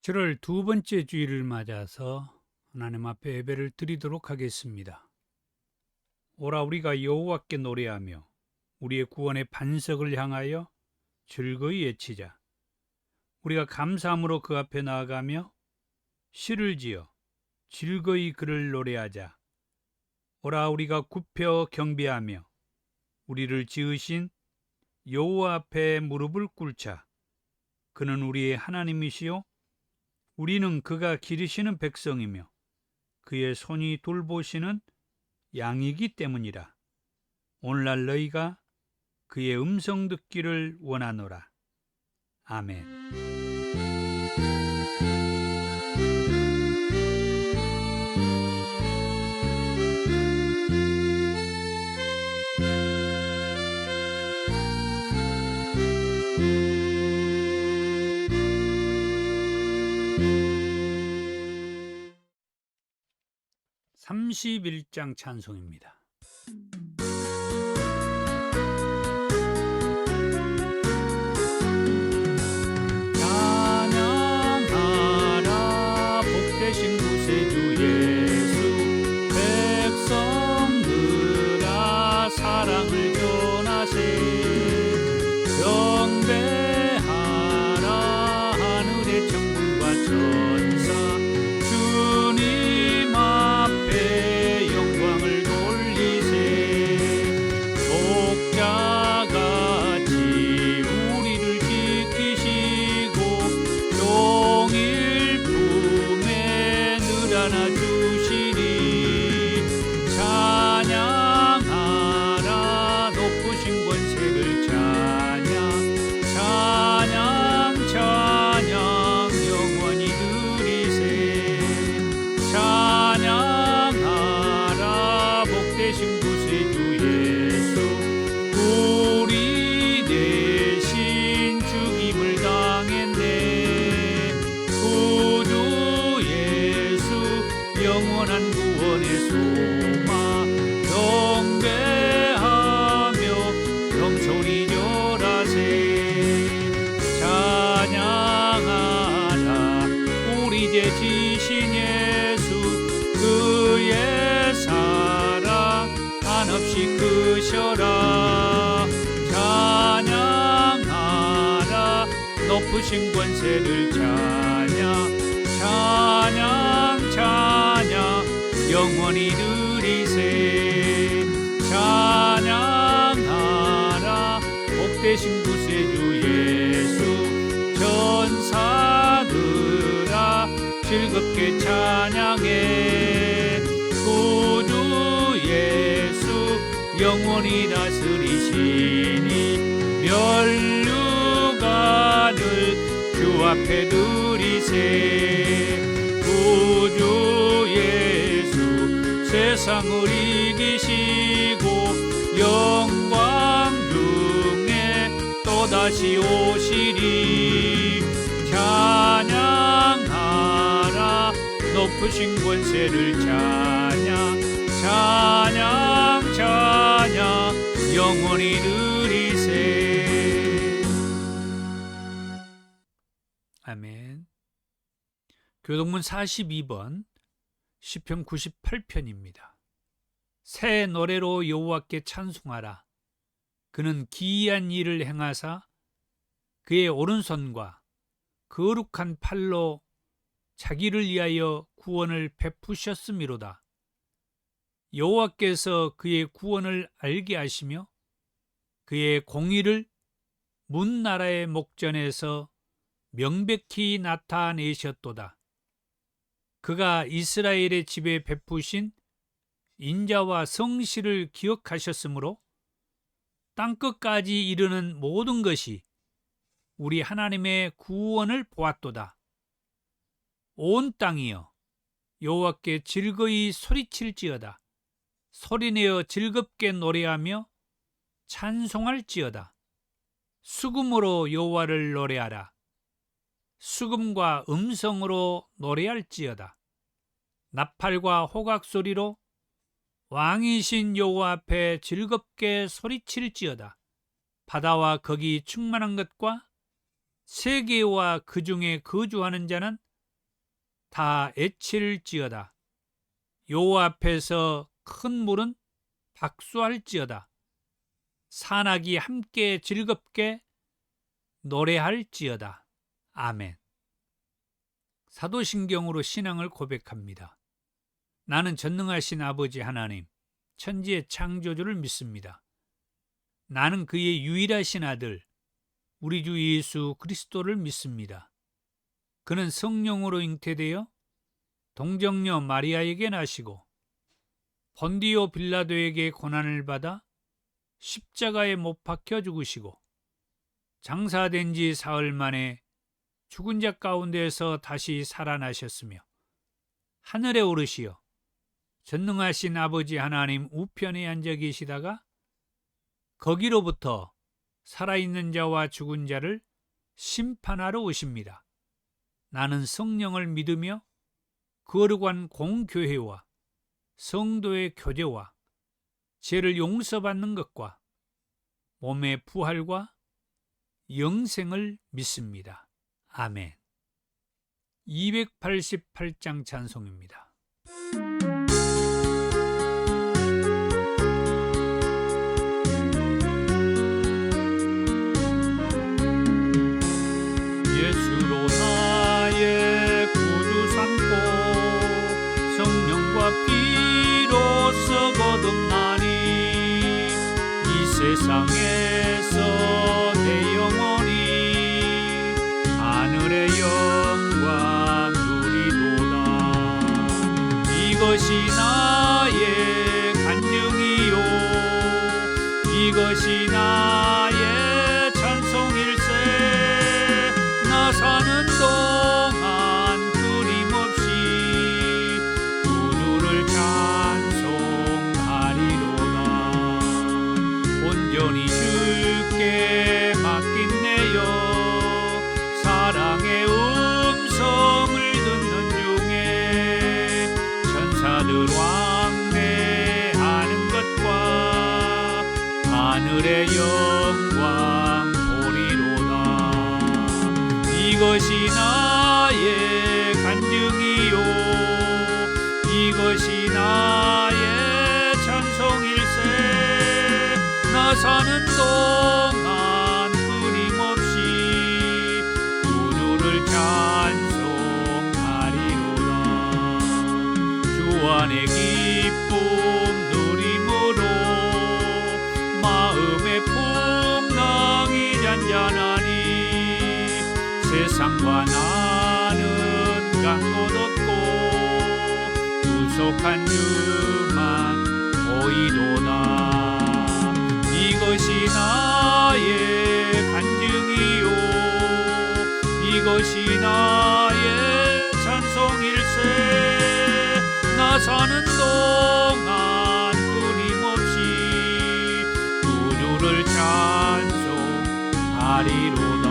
7월 두 번째 주일을 맞아서 하나님 앞에 예배를 드리도록 하겠습니다. 오라 우리가 여호와께 노래하며 우리의 구원의 반석을 향하여 즐거이 외치자. 우리가 감사함으로 그 앞에 나아가며 시를 지어 즐거이 그를 노래하자. 오라 우리가 굽혀 경배하며 우리를 지으신 여호와 앞에 무릎을 꿇자. 그는 우리의 하나님이시요 우리는 그가 기르시는 백성이며 그의 손이 돌보시는 양이기 때문이라. 오늘날 너희가 그의 음성 듣기를 원하노라. 아멘. 31장 찬송입니다. 찬양하라 복되신 구세주 예수, 백성들아 사랑을 전하세. 경배하라 하늘의 천군과 천사, 주님 앞에 영광을 돌리세. 목자같이 우리를 지키시고 종일 품에 늘 안아주시니. 찬양하라 높으신 권세를 찬양, 찬양 찬양 영원히 드리세. 찬양하라 복되신 구세주 예수, 우리 대신 죽임을 당했네. 구주 예수 영원한 구원의 소망, 경배하며 영소리 절하세. 찬양하라 우리 제 지신 예수, 그의 사랑 한없이 크셔라. 찬양하라 높으신 권세를 찬양, 찬양 찬양 영원히 드리세. 찬양하라 복되신 구세주 예수, 전사들아 즐겁게 찬양해. 구주 예수 영원히 다스리시니. 면류관을 주 앞에 드리세. 구주 예수 세상을 이기시고 영광 중에 또다시 오시리. 찬양하라 높으신 권세를 찬양, 찬양 찬양 영원히 드리세. 아멘. 교동문 42번 시편 98편입니다. 새 노래로 여호와께 찬송하라. 그는 기이한 일을 행하사 그의 오른손과 거룩한 팔로 자기를 위하여 구원을 베푸셨음이로다. 여호와께서 그의 구원을 알게 하시며 그의 공의를 문 나라의 목전에서 명백히 나타내셨도다. 그가 이스라엘의 집에 베푸신 인자와 성실을 기억하셨으므로 땅끝까지 이르는 모든 것이 우리 하나님의 구원을 보았도다. 온 땅이여 여호와께 즐거이 소리칠지어다. 소리내어 즐겁게 노래하며 찬송할지어다. 수금으로 여호와를 노래하라. 수금과 음성으로 노래할지어다. 나팔과 호각 소리로 왕이신 여호와 앞에 즐겁게 소리칠지어다. 바다와 거기 충만한 것과 세계와 그 중에 거주하는 자는 다 애칠지어다. 여호와 앞에서 큰 물은 박수할지어다. 산악이 함께 즐겁게 노래할지어다. 아멘. 사도신경으로 신앙을 고백합니다. 나는 전능하신 아버지 하나님, 천지의 창조주를 믿습니다. 나는 그의 유일하신 아들, 우리 주 예수 그리스도를 믿습니다. 그는 성령으로 잉태되어 동정녀 마리아에게 나시고 본디오 빌라도에게 고난을 받아 십자가에 못 박혀 죽으시고 장사된 지 사흘 만에 죽은 자 가운데서 다시 살아나셨으며 하늘에 오르시어 전능하신 아버지 하나님 우편에 앉아 계시다가 거기로부터 살아있는 자와 죽은 자를 심판하러 오십니다. 나는 성령을 믿으며 거룩한 공교회와 성도의 교제와 죄를 용서받는 것과 몸의 부활과 영생을 믿습니다. 아멘. 288장 찬송입니다. 예수로 나의 구주 삼고 성령과 피로써 거듭나니 이 세상에서 내 영혼이 하늘의 영광 누리도다. 이것이 나의 간증이요 이것이 나의 찬송일세. 나 사는 동안 끊임없이 구주를 찬송하리로다. 온전히 주께 맡긴내요 사랑의 음성을 듣는 중에 천사들 왕래하는 것과 하늘의 영광 보리로다. 이것이 나의 간증이요 이것이 나의 찬송일세. 나 사는 동안 끊임없이 구주를 찬송하리로다. 주 안의 기쁨 누림으로 마음의 풍랑이 잔잔하니 세상과 나는 간 곳 없고 구속한 주만 보이도다. 이것이 나의 간증이요 이것이 나의 찬송일세. 나 사는 동안 끊임없이 구주를 찬송하리로다.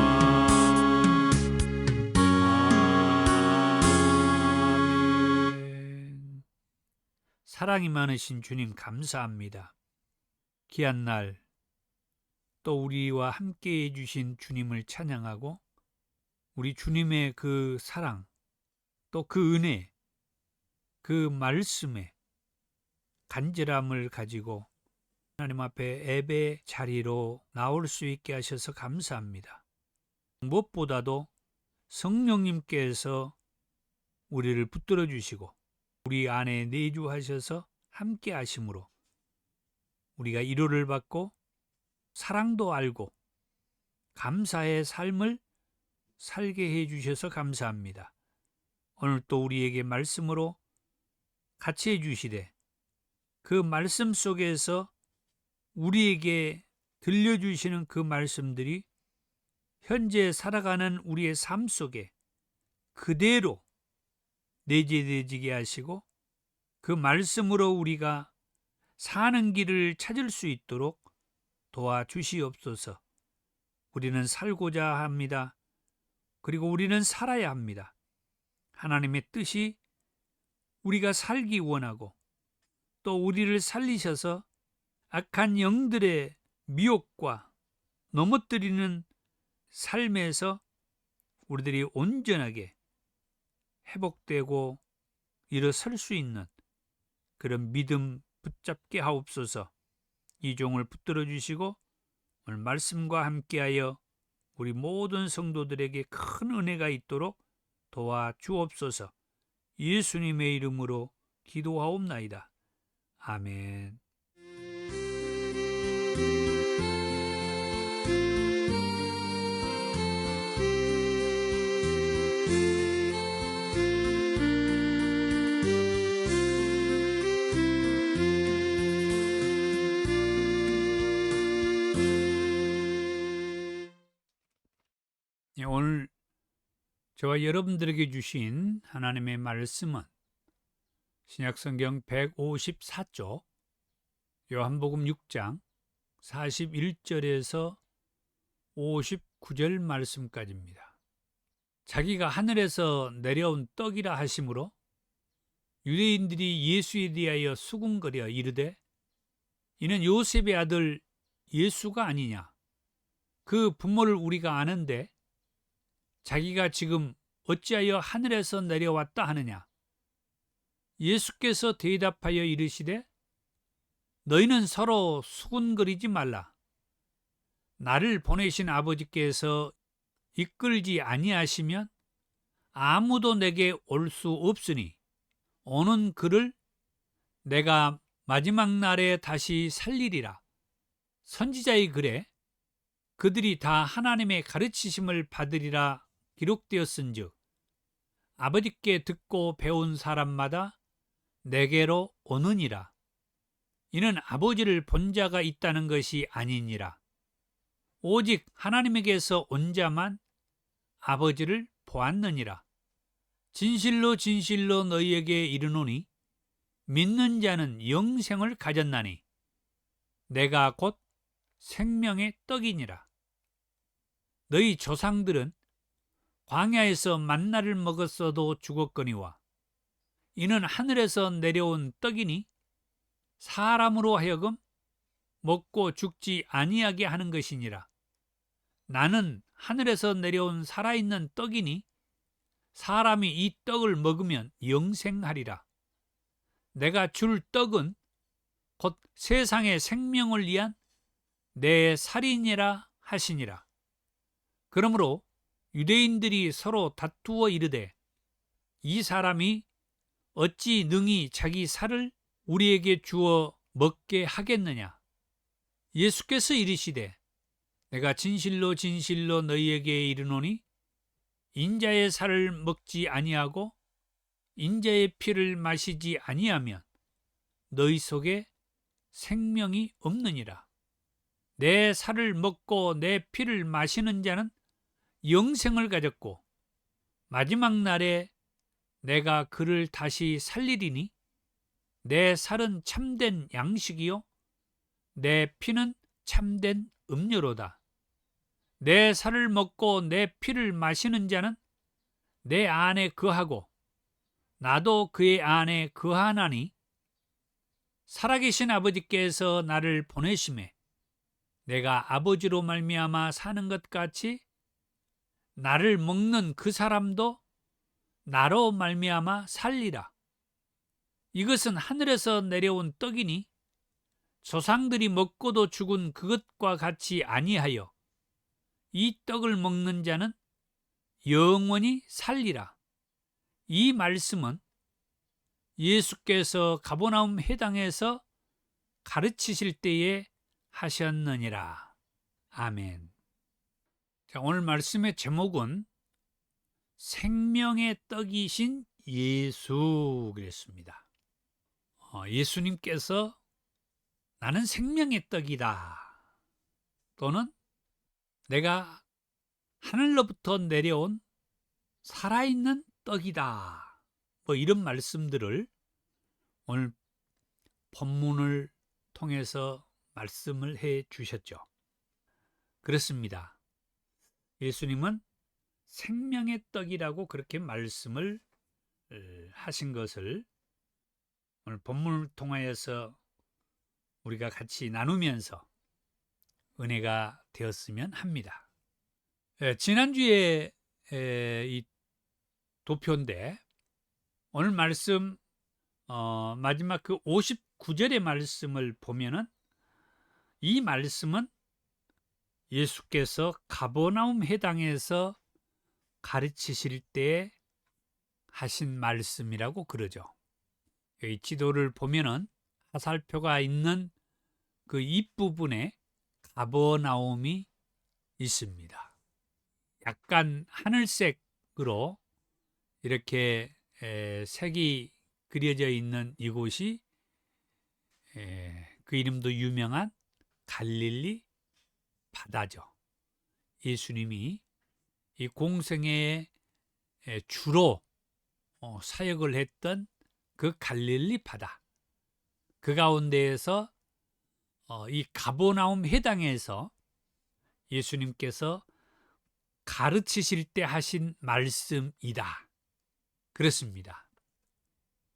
아멘. 사랑이 많으신 주님 감사합니다. 귀한 날 또 우리와 함께 해주신 주님을 찬양하고 우리 주님의 그 사랑 또 그 은혜 그 말씀에 간절함을 가지고 하나님 앞에 예배 자리로 나올 수 있게 하셔서 감사합니다. 무엇보다도 성령님께서 우리를 붙들어 주시고 우리 안에 내주하셔서 함께 하심으로 우리가 위로를 받고 사랑도 알고 감사의 삶을 살게 해주셔서 감사합니다. 오늘 또 우리에게 말씀으로 같이 해주시되 그 말씀 속에서 우리에게 들려주시는 그 말씀들이 현재 살아가는 우리의 삶 속에 그대로 내재되게 하시고 그 말씀으로 우리가 사는 길을 찾을 수 있도록 도와주시옵소서. 우리는 살고자 합니다. 그리고 우리는 살아야 합니다. 하나님의 뜻이 우리가 살기 원하고 또 우리를 살리셔서 악한 영들의 미혹과 넘어뜨리는 삶에서 우리들이 온전하게 회복되고 일어설 수 있는 그런 믿음 붙잡게 하옵소서. 이 종을 붙들어 주시고 오늘 말씀과 함께하여 우리 모든 성도들에게 큰 은혜가 있도록 도와주옵소서. 예수님의 이름으로 기도하옵나이다. 아멘. 오늘 저와 여러분들에게 주신 하나님의 말씀은 신약성경 154쪽 요한복음 6장 41절에서 59절 말씀까지입니다. 자기가 하늘에서 내려온 떡이라 하심으로 유대인들이 예수에 대하여 수군거려 이르되 이는 요셉의 아들 예수가 아니냐. 그 부모를 우리가 아는데 자기가 지금 어찌하여 하늘에서 내려왔다 하느냐. 예수께서 대답하여 이르시되 너희는 서로 수군거리지 말라. 나를 보내신 아버지께서 이끌지 아니하시면 아무도 내게 올 수 없으니 오는 그를 내가 마지막 날에 다시 살리리라. 선지자의 글에 그들이 다 하나님의 가르치심을 받으리라 기록되었은즉 아버지께 듣고 배운 사람마다 내게로 오느니라. 이는 아버지를 본 자가 있다는 것이 아니니라. 오직 하나님에게서 온 자만 아버지를 보았느니라. 진실로 진실로 너희에게 이르노니 믿는 자는 영생을 가졌나니 내가 곧 생명의 떡이니라. 너희 조상들은 광야에서 만나를 먹었어도 죽었거니와 이는 하늘에서 내려온 떡이니 사람으로 하여금 먹고 죽지 아니하게 하는 것이니라. 나는 하늘에서 내려온 살아있는 떡이니 사람이 이 떡을 먹으면 영생하리라. 내가 줄 떡은 곧 세상의 생명을 위한 내 살이니라 하시니라. 그러므로 유대인들이 서로 다투어 이르되 이 사람이 어찌 능히 자기 살을 우리에게 주어 먹게 하겠느냐. 예수께서 이르시되 내가 진실로 진실로 너희에게 이르노니 인자의 살을 먹지 아니하고 인자의 피를 마시지 아니하면 너희 속에 생명이 없느니라. 내 살을 먹고 내 피를 마시는 자는 영생을 가졌고 마지막 날에 내가 그를 다시 살리리니 내 살은 참된 양식이요 내 피는 참된 음료로다. 내 살을 먹고 내 피를 마시는 자는 내 안에 거하고 나도 그의 안에 거하나니 살아계신 아버지께서 나를 보내심에 내가 아버지로 말미암아 사는 것 같이 나를 먹는 그 사람도 나로 말미암아 살리라. 이것은 하늘에서 내려온 떡이니 조상들이 먹고도 죽은 그것과 같이 아니하여 이 떡을 먹는 자는 영원히 살리라. 이 말씀은 예수께서 가버나움 회당에서 가르치실 때에 하셨느니라. 아멘. 자, 오늘 말씀의 제목은 생명의 떡이신 예수 그랬습니다. 예수님께서 나는 생명의 떡이다. 또는 내가 하늘로부터 내려온 살아있는 떡이다. 뭐 이런 말씀들을 오늘 본문을 통해서 말씀을 해 주셨죠. 그렇습니다. 예수님은 생명의 떡이라고 그렇게 말씀을 하신 것을 오늘 본문을 통하여서 우리가 같이 나누면서 은혜가 되었으면 합니다. 지난주에 이 도표인데 오늘 말씀 마지막 그 59절의 말씀을 보면은 이 말씀은 예수께서 가버나움 해당에서 가르치실 때 하신 말씀이라고 그러죠. 이 지도를 보면은 화살표가 있는 그 윗부분에 가버나움이 있습니다. 약간 하늘색으로 이렇게 색이 그려져 있는 이곳이 그 이름도 유명한 갈릴리 바다죠. 예수님이 이 공생애에 주로 사역을 했던 그 갈릴리 바다, 그 가운데에서 이 가버나움 해당에서 예수님께서 가르치실 때 하신 말씀이다. 그렇습니다.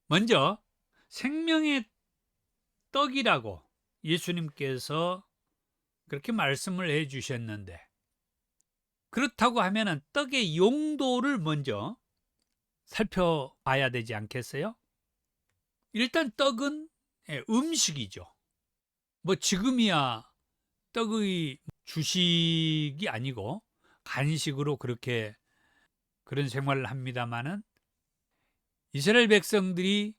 먼저 생명의 떡이라고 예수님께서 그렇게 말씀을 해 주셨는데, 그렇다고 하면 떡의 용도를 먼저 살펴봐야 되지 않겠어요? 일단 떡은 음식이죠. 뭐 지금이야 떡의 주식이 아니고 간식으로 그렇게 그런 생활을 합니다마는, 이스라엘 백성들이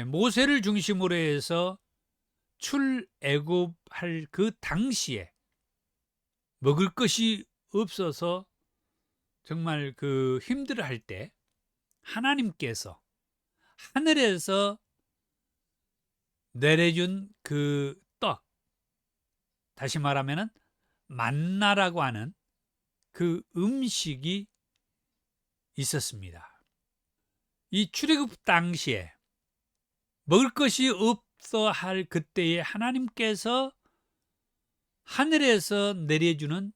모세를 중심으로 해서 출애굽할 그 당시에 먹을 것이 없어서 정말 그 힘들어할 때 하나님께서 하늘에서 내려준 그 떡, 다시 말하면 만나라고 하는 그 음식이 있었습니다. 이 출애굽 당시에 먹을 것이 없어 할 그때에 하나님께서 하늘에서 내려주는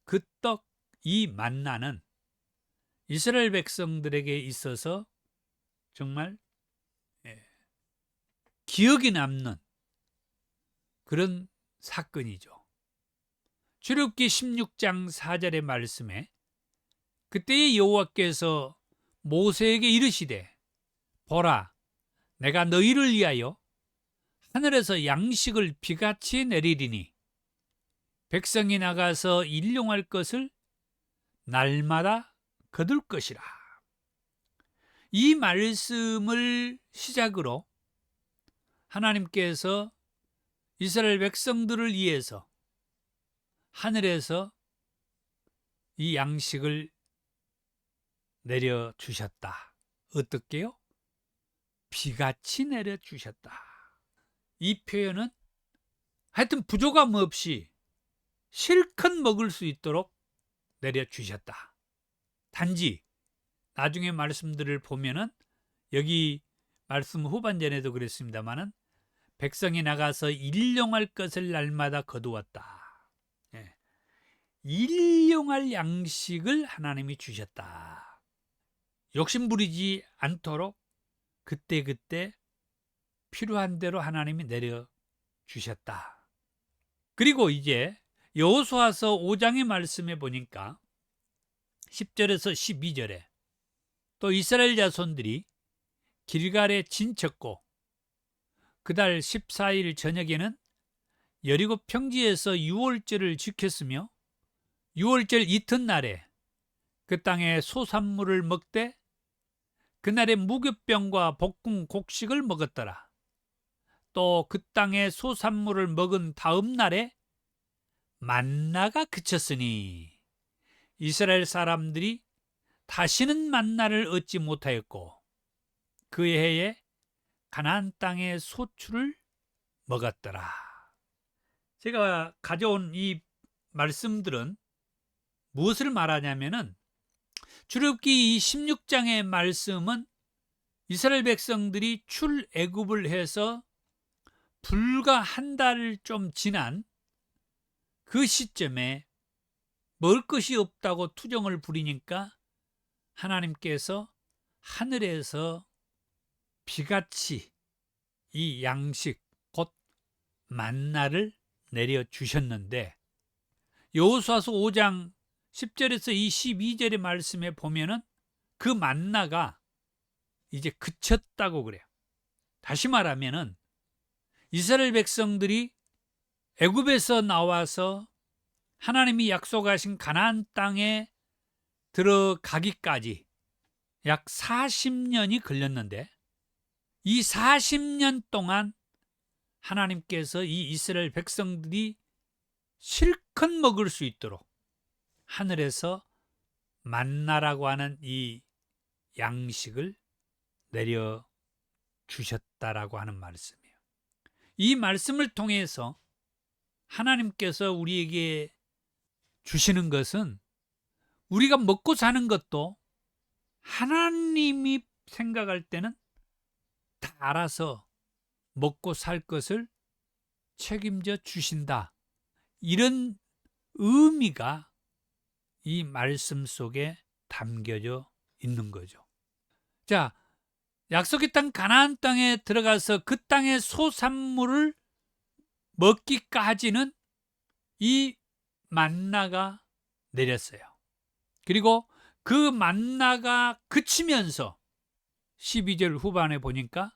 그 떡, 이 만나는 이스라엘 백성들에게 있어서 정말 기억에 남는 그런 사건이죠. 출애굽기 16장 4절의 말씀에 그때의 여호와께서 모세에게 이르시되, 보라, 내가 너희를 위하여 하늘에서 양식을 비같이 내리리니 백성이 나가서 일용할 것을 날마다 거둘 것이라. 이 말씀을 시작으로 하나님께서 이스라엘 백성들을 위해서 하늘에서 이 양식을 내려주셨다. 어떻게요? 비같이 내려주셨다. 이 표현은 하여튼 부족함 없이 실컷 먹을 수 있도록 내려주셨다. 단지 나중에 말씀들을 보면은, 여기 말씀 후반전에도 그랬습니다마는, 백성이 나가서 일용할 것을 날마다 거두었다. 일용할 양식을 하나님이 주셨다. 욕심 부리지 않도록 그때그때 필요한 대로 하나님이 내려주셨다. 그리고 이제 여호수아서 5장의 말씀에 보니까 10절에서 12절에 또 이스라엘 자손들이 길갈에 진쳤고 그달 14일 저녁에는 여리고 평지에서 유월절을 지켰으며 유월절 이튿날에 그 땅에 소산물을 먹되 그날에 무교병과 볶은 곡식을 먹었더라. 또 그 땅에 소산물을 먹은 다음 날에 만나가 그쳤으니 이스라엘 사람들이 다시는 만나를 얻지 못하였고 그 해에 가나안 땅의 소출을 먹었더라. 제가 가져온 이 말씀들은 무엇을 말하냐면은, 출애굽기 16장의 말씀은 이스라엘 백성들이 출애굽을 해서 불과 한 달 좀 지난 그 시점에 먹을 것이 없다고 투정을 부리니까 하나님께서 하늘에서 비같이 이 양식, 곧 만나를 내려주셨는데, 여호수아서 5장 10절에서 22절의 말씀에 보면은 그 만나가 이제 그쳤다고 그래요. 다시 말하면은 이스라엘 백성들이 애굽에서 나와서 하나님이 약속하신 가나안 땅에 들어가기까지 약 40년이 걸렸는데, 이 40년 동안 하나님께서 이 이스라엘 백성들이 실컷 먹을 수 있도록 하늘에서 만나라고 하는 이 양식을 내려 주셨다라고 하는 말씀이에요. 이 말씀을 통해서 하나님께서 우리에게 주시는 것은 우리가 먹고 사는 것도 하나님이 생각할 때는 다 알아서 먹고 살 것을 책임져 주신다. 이런 의미가 이 말씀 속에 담겨져 있는 거죠. 자, 약속의 땅 가나안 땅에 들어가서 그 땅의 소산물을 먹기까지는 이 만나가 내렸어요. 그리고 그 만나가 그치면서 12절 후반에 보니까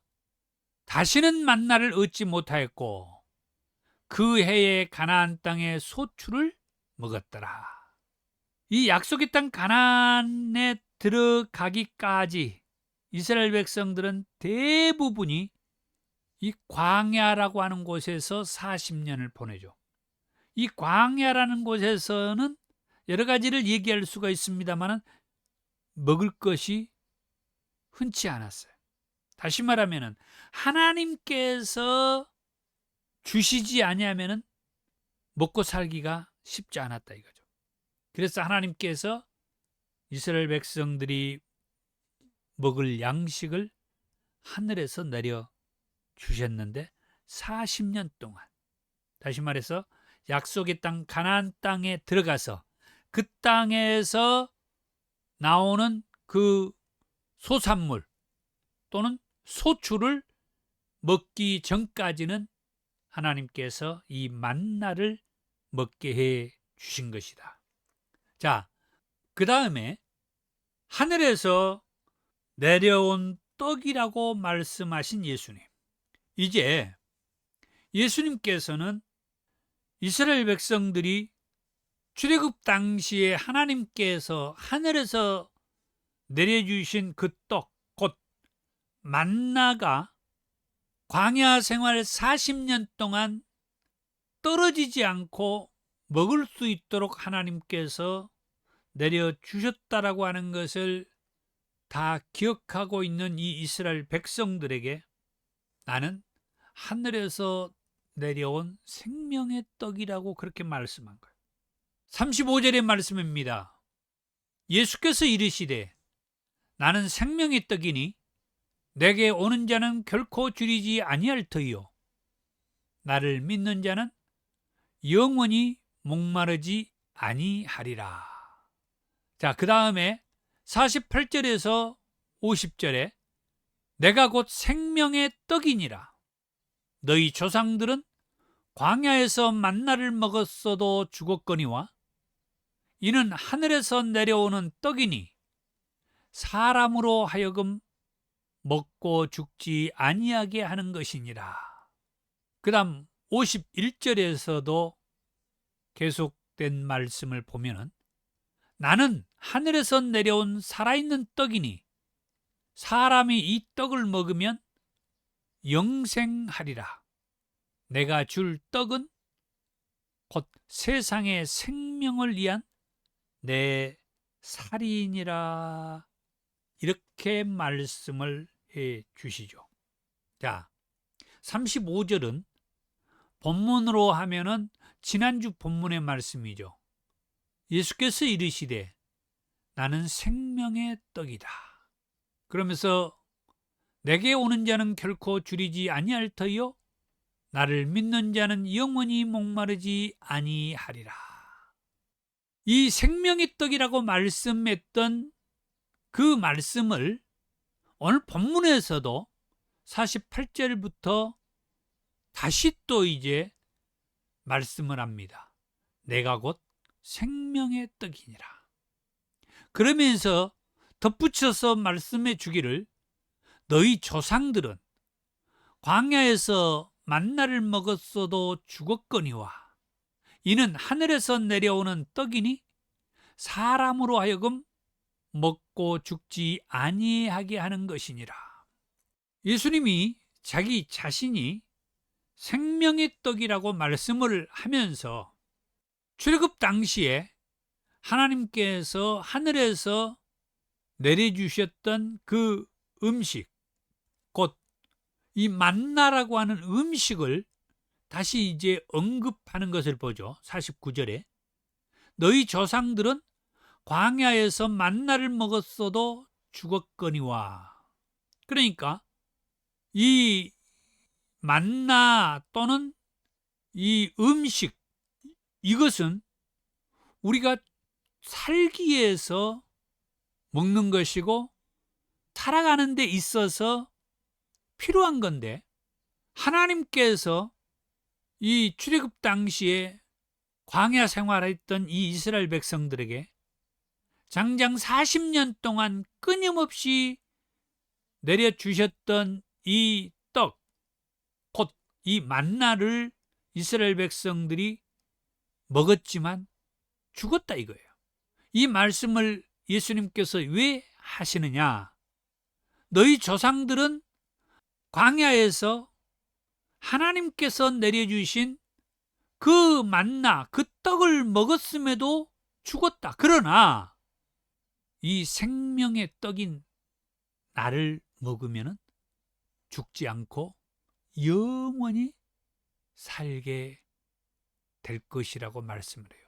다시는 만나를 얻지 못하였고 그 해에 가나안 땅의 소출을 먹었더라. 이 약속의 땅 가나안에 들어가기까지 이스라엘 백성들은 대부분이 이 광야라고 하는 곳에서 40년을 보내죠. 이 광야라는 곳에서는 여러 가지를 얘기할 수가 있습니다만 먹을 것이 흔치 않았어요. 다시 말하면 하나님께서 주시지 아니하면 먹고 살기가 쉽지 않았다 이거죠. 그래서 하나님께서 이스라엘 백성들이 먹을 양식을 하늘에서 내려 주셨는데 40년 동안, 다시 말해서 약속의 땅 가나안 땅에 들어가서 그 땅에서 나오는 그 소산물 또는 소출을 먹기 전까지는 하나님께서 이 만나를 먹게 해 주신 것이다. 자, 그 다음에 하늘에서 내려온 떡이라고 말씀하신 예수님. 이제 예수님께서는 이스라엘 백성들이 출애굽 당시에 하나님께서 하늘에서 내려주신 그 떡, 곧 만나가 광야 생활 40년 동안 떨어지지 않고 먹을 수 있도록 하나님께서 내려주셨다라고 하는 것을 다 기억하고 있는 이 이스라엘 백성들에게 나는 하늘에서 내려온 생명의 떡이라고 그렇게 말씀한 거예요. 35절의 말씀입니다. 예수께서 이르시되 나는 생명의 떡이니 내게 오는 자는 결코 줄이지 아니할 터이요 나를 믿는 자는 영원히 목마르지 아니하리라. 자, 그 다음에 48절에서 50절에 내가 곧 생명의 떡이니라. 너희 조상들은 광야에서 만나를 먹었어도 죽었거니와 이는 하늘에서 내려오는 떡이니 사람으로 하여금 먹고 죽지 아니하게 하는 것이니라. 그 다음 51절에서도 계속된 말씀을 보면은 나는 하늘에서 내려온 살아있는 떡이니 사람이 이 떡을 먹으면 영생하리라. 내가 줄 떡은 곧 세상의 생명을 위한 내 살이니라. 이렇게 말씀을 해 주시죠. 자, 35절은 본문으로 하면은 지난주 본문의 말씀이죠. 예수께서 이르시되 나는 생명의 떡이다. 그러면서 내게 오는 자는 결코 줄이지 아니할 터이요 나를 믿는 자는 영원히 목마르지 아니하리라. 이 생명의 떡이라고 말씀했던 그 말씀을 오늘 본문에서도 48절부터 다시 또 이제 말씀을 합니다. 내가 곧 생명의 떡이니라. 그러면서 덧붙여서 말씀해 주기를 너희 조상들은 광야에서 만나를 먹었어도 죽었거니와 이는 하늘에서 내려오는 떡이니 사람으로 하여금 먹고 죽지 아니하게 하는 것이니라. 예수님이 자기 자신이 생명의 떡이라고 말씀을 하면서 출애굽 당시에 하나님께서 하늘에서 내려주셨던 그 음식, 곧 이 만나라고 하는 음식을 다시 이제 언급하는 것을 보죠. 49절에 너희 조상들은 광야에서 만나를 먹었어도 죽었거니와. 그러니까 이 만나 또는 이 음식, 이것은 우리가 살기 위해서 먹는 것이고 살아가는 데 있어서 필요한 건데, 하나님께서 이 출애굽 당시에 광야 생활했던 이 이스라엘 백성들에게 장장 40년 동안 끊임없이 내려주셨던 이 떡, 곧 이 만나를 이스라엘 백성들이 먹었지만 죽었다 이거예요. 이 말씀을 예수님께서 왜 하시느냐? 너희 조상들은 광야에서 하나님께서 내려주신 그 만나, 그 떡을 먹었음에도 죽었다. 그러나 이 생명의 떡인 나를 먹으면 죽지 않고 영원히 살게 될 것이라고 말씀을 해요.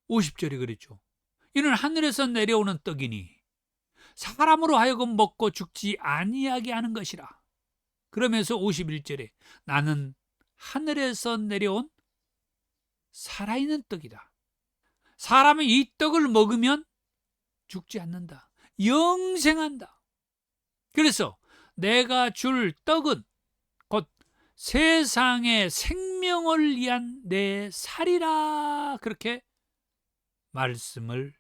50절에 그랬죠. 이는 하늘에서 내려오는 떡이니 사람으로 하여금 먹고 죽지 아니하게 하는 것이라. 그러면서 51절에 나는 하늘에서 내려온 살아있는 떡이다. 사람이 이 떡을 먹으면 죽지 않는다. 영생한다. 그래서 내가 줄 떡은 곧 세상의 생명을 위한 내 살이라, 그렇게 말씀을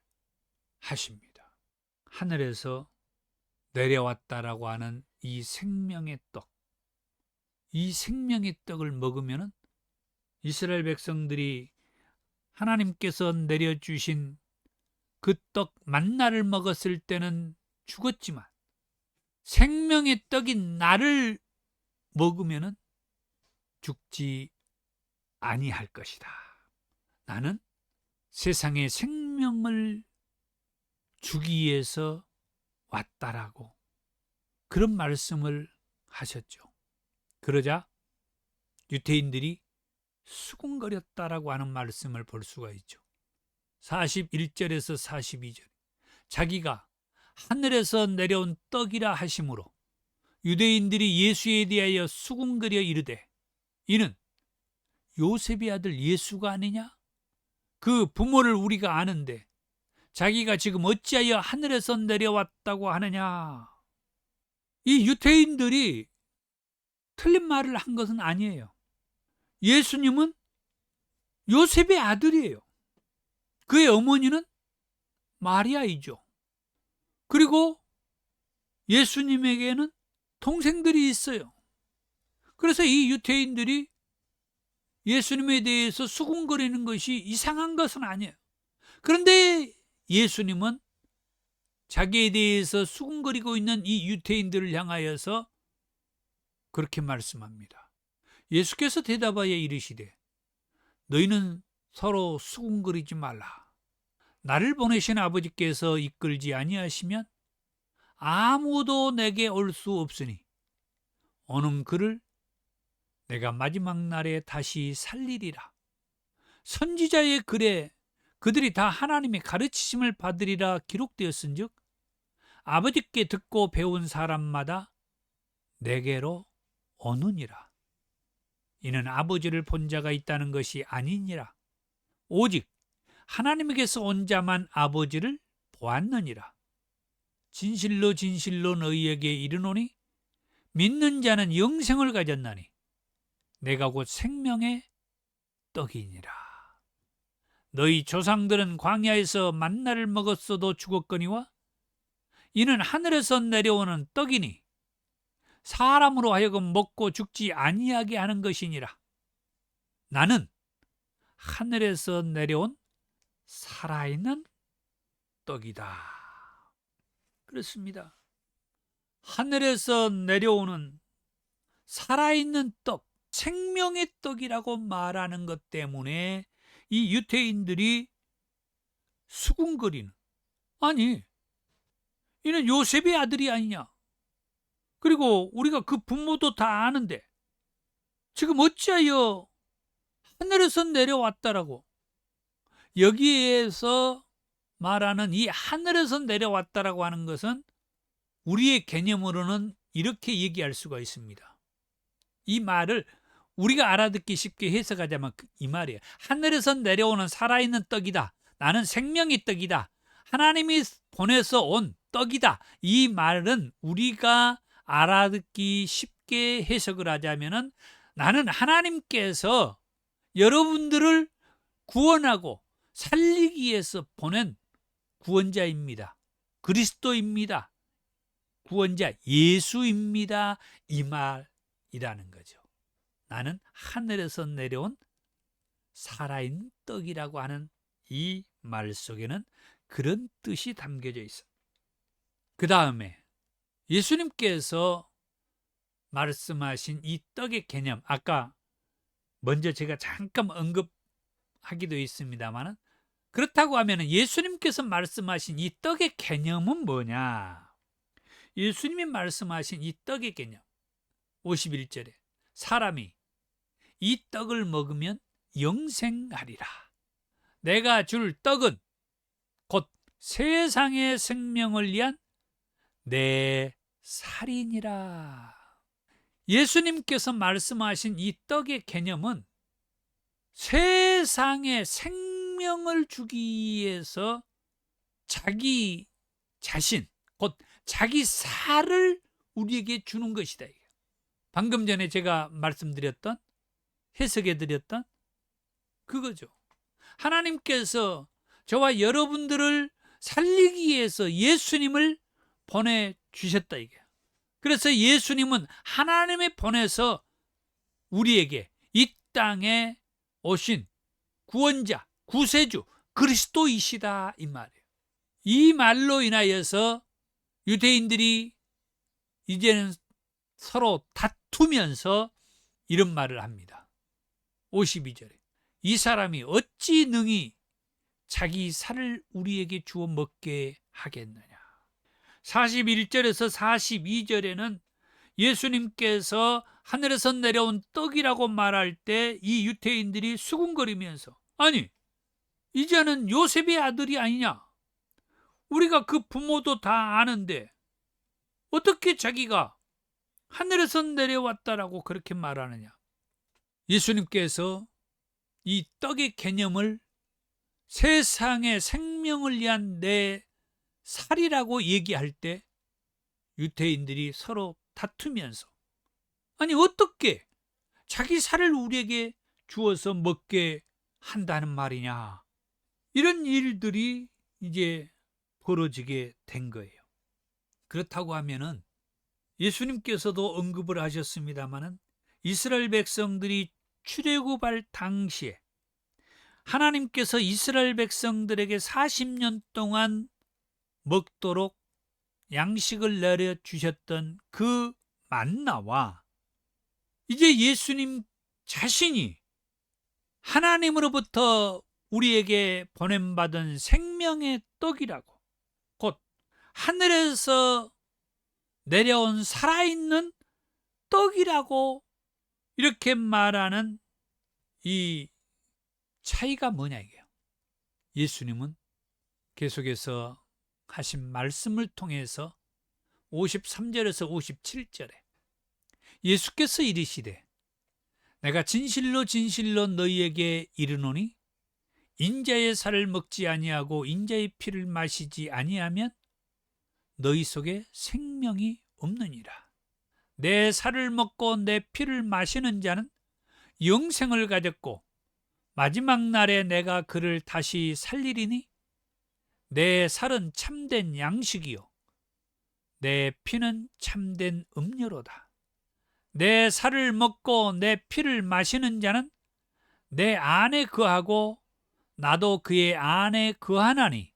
하십니다. 하늘에서 내려왔다라고 하는 이 생명의 떡, 이 생명의 떡을 먹으면 이스라엘 백성들이 하나님께서 내려주신 그 떡 만나를 먹었을 때는 죽었지만 생명의 떡인 나를 먹으면 죽지 아니할 것이다. 나는 세상의 생명을 주기 위해서 왔다라고 그런 말씀을 하셨죠. 그러자 유대인들이 수군거렸다라고 하는 말씀을 볼 수가 있죠. 41절에서 42절, 자기가 하늘에서 내려온 떡이라 하심으로 유대인들이 예수에 대하여 수군거려 이르되 이는 요셉의 아들 예수가 아니냐? 그 부모를 우리가 아는데 자기가 지금 어찌하여 하늘에서 내려왔다고 하느냐? 이 유대인들이 틀린 말을 한 것은 아니에요. 예수님은 요셉의 아들이에요. 그의 어머니는 마리아이죠. 그리고 예수님에게는 동생들이 있어요. 그래서 이 유대인들이 예수님에 대해서 수군거리는 것이 이상한 것은 아니에요. 그런데 예수님은 자기에 대해서 수군거리고 있는 이 유대인들을 향하여서 그렇게 말씀합니다. 예수께서 대답하여 이르시되 너희는 서로 수군거리지 말라. 나를 보내신 아버지께서 이끌지 아니하시면 아무도 내게 올 수 없으니 오는 그를 내가 마지막 날에 다시 살리리라. 선지자의 글에 그들이 다 하나님의 가르치심을 받으리라 기록되었은즉 아버지께 듣고 배운 사람마다 내게로 오느니라. 이는 아버지를 본 자가 있다는 것이 아니니라. 오직 하나님에게서 온 자만 아버지를 보았느니라. 진실로 진실로 너희에게 이르노니 믿는 자는 영생을 가졌나니 내가 곧 생명의 떡이니라. 너희 조상들은 광야에서 만나를 먹었어도 죽었거니와 이는 하늘에서 내려오는 떡이니 사람으로 하여금 먹고 죽지 아니하게 하는 것이니라. 나는 하늘에서 내려온 살아있는 떡이다. 그렇습니다. 하늘에서 내려오는 살아있는 떡, 생명의 떡이라고 말하는 것 때문에 이 유대인들이 수군거리는, 아니, 이는 요셉의 아들이 아니냐, 그리고 우리가 그 부모도 다 아는데 지금 어찌하여 하늘에서 내려왔다라고. 여기에서 말하는 이 하늘에서 내려왔다라고 하는 것은 우리의 개념으로는 이렇게 얘기할 수가 있습니다. 이 말을 우리가 알아듣기 쉽게 해석하자면 이 말이에요. 하늘에서 내려오는 살아있는 떡이다. 나는 생명의 떡이다. 하나님이 보내서 온 떡이다. 이 말은 우리가 알아듣기 쉽게 해석을 하자면은 나는 하나님께서 여러분들을 구원하고 살리기 위해서 보낸 구원자입니다. 그리스도입니다. 구원자 예수입니다. 이 말이라는 거죠. 나는 하늘에서 내려온 살아있는 떡이라고 하는 이 말 속에는 그런 뜻이 담겨져 있어요. 그 다음에 예수님께서 말씀하신 이 떡의 개념, 아까 먼저 제가 잠깐 언급하기도 했습니다만, 그렇다고 하면 예수님께서 말씀하신 이 떡의 개념은 뭐냐? 예수님이 말씀하신 이 떡의 개념, 51절에 사람이 이 떡을 먹으면 영생하리라. 내가 줄 떡은 곧 세상의 생명을 위한 내 살이니라. 예수님께서 말씀하신 이 떡의 개념은 세상의 생명을 주기 위해서 자기 자신, 곧 자기 살을 우리에게 주는 것이다. 방금 전에 제가 말씀드렸던, 해석해드렸던 그거죠. 하나님께서 저와 여러분들을 살리기 위해서 예수님을 보내주셨다 이게. 그래서 예수님은 하나님이 보내서 우리에게 이 땅에 오신 구원자, 구세주, 그리스도이시다 이 말이에요. 이 말로 인하여서 유대인들이 이제는 서로 다투면서 이런 말을 합니다. 52절에 이 사람이 어찌 능히 자기 살을 우리에게 주어 먹게 하겠느냐. 41절에서 42절에는 예수님께서 하늘에서 내려온 떡이라고 말할 때 이 유대인들이 수군거리면서, 아니, 이제는 요셉의 아들이 아니냐, 우리가 그 부모도 다 아는데 어떻게 자기가 하늘에서 내려왔다라고 그렇게 말하느냐. 예수님께서 이 떡의 개념을 세상의 생명을 위한 내 살이라고 얘기할 때 유대인들이 서로 다투면서, 아니 어떻게 자기 살을 우리에게 주어서 먹게 한다는 말이냐, 이런 일들이 이제 벌어지게 된 거예요. 그렇다고 하면은 예수님께서도 언급을 하셨습니다마는 이스라엘 백성들이 출애굽할 당시에 하나님께서 이스라엘 백성들에게 40년 동안 먹도록 양식을 내려주셨던 그 만나와 이제 예수님 자신이 하나님으로부터 우리에게 보냄받은 생명의 떡이라고, 곧 하늘에서 내려온 살아있는 떡이라고 이렇게 말하는 이 차이가 뭐냐 이게요. 예수님은 계속해서 하신 말씀을 통해서 53절에서 57절에 예수께서 이르시되 내가 진실로 진실로 너희에게 이르노니 인자의 살을 먹지 아니하고 인자의 피를 마시지 아니하면 너희 속에 생명이 없느니라. 내 살을 먹고 내 피를 마시는 자는 영생을 가졌고 마지막 날에 내가 그를 다시 살리리니 내 살은 참된 양식이요 내 피는 참된 음료로다. 내 살을 먹고 내 피를 마시는 자는 내 안에 거하고 나도 그의 안에 거하나니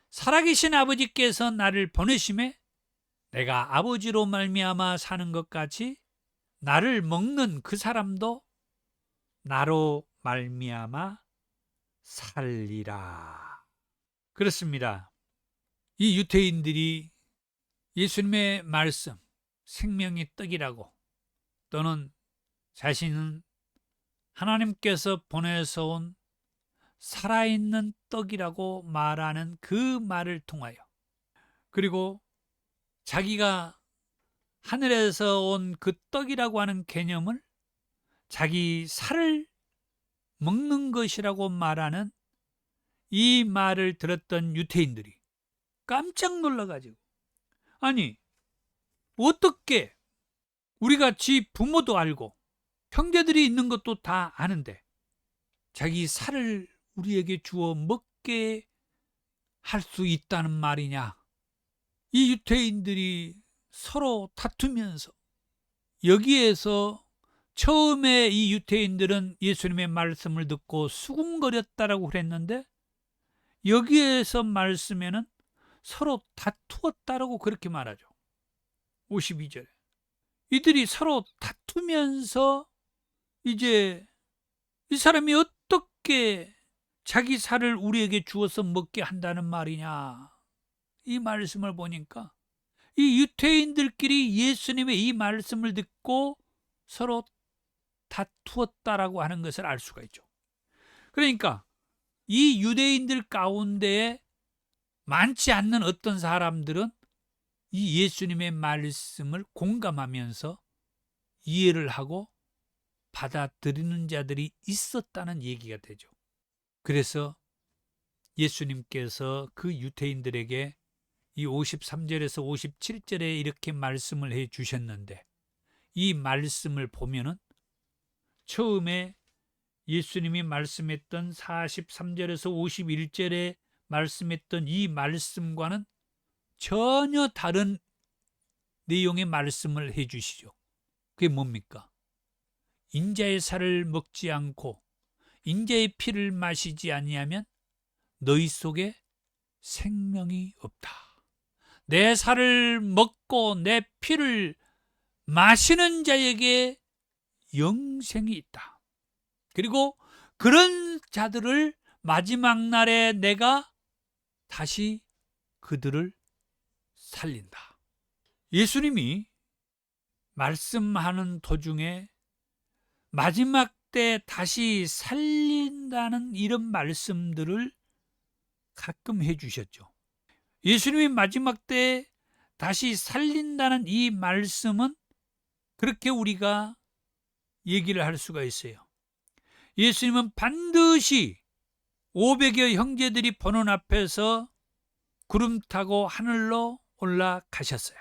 살아계신 아버지께서 나를 보내심에 내가 아버지로 말미암아 사는 것 같이 나를 먹는 그 사람도 나로 말미암아 살리라. 그렇습니다. 이 유대인들이 예수님의 말씀, 생명의 떡이라고, 또는 자신은 하나님께서 보내서 온 살아있는 떡이라고 말하는 그 말을 통하여, 그리고 자기가 하늘에서 온 그 떡이라고 하는 개념을 자기 살을 먹는 것이라고 말하는 이 말을 들었던 유대인들이 깜짝 놀라가지고, 아니 어떻게 우리가 지 부모도 알고 형제들이 있는 것도 다 아는데 자기 살을 우리에게 주어 먹게 할 수 있다는 말이냐. 이 유대인들이 서로 다투면서, 여기에서 처음에 이 유대인들은 예수님의 말씀을 듣고 수군거렸다라고 그랬는데, 여기에서 말씀에는 서로 다투었다라고 그렇게 말하죠. 52절에 이들이 서로 다투면서 이제 이 사람이 어떻게 자기 살을 우리에게 주어서 먹게 한다는 말이냐. 이 말씀을 보니까 이 유대인들끼리 예수님의 이 말씀을 듣고 서로 다투었다라고 하는 것을 알 수가 있죠. 그러니까 이 유대인들 가운데에 많지 않는 어떤 사람들은 이 예수님의 말씀을 공감하면서 이해를 하고 받아들이는 자들이 있었다는 얘기가 되죠. 그래서 예수님께서 그 유대인들에게 이 53절에서 57절에 이렇게 말씀을 해 주셨는데, 이 말씀을 보면은 처음에 예수님이 말씀했던 43절에서 51절에 말씀했던 이 말씀과는 전혀 다른 내용의 말씀을 해 주시죠. 그게 뭡니까? 인자의 살을 먹지 않고 인자의 피를 마시지 아니하면 너희 속에 생명이 없다. 내 살을 먹고 내 피를 마시는 자에게 영생이 있다. 그리고 그런 자들을 마지막 날에 내가 다시 그들을 살린다. 예수님이 말씀하는 도중에 마지막 때 다시 살린다는 이런 말씀들을 가끔 해주셨죠. 예수님이 마지막 때 다시 살린다는 이 말씀은 그렇게 우리가 얘기를 할 수가 있어요. 예수님은 반드시 500여 형제들이 보는 앞에서 구름 타고 하늘로 올라가셨어요.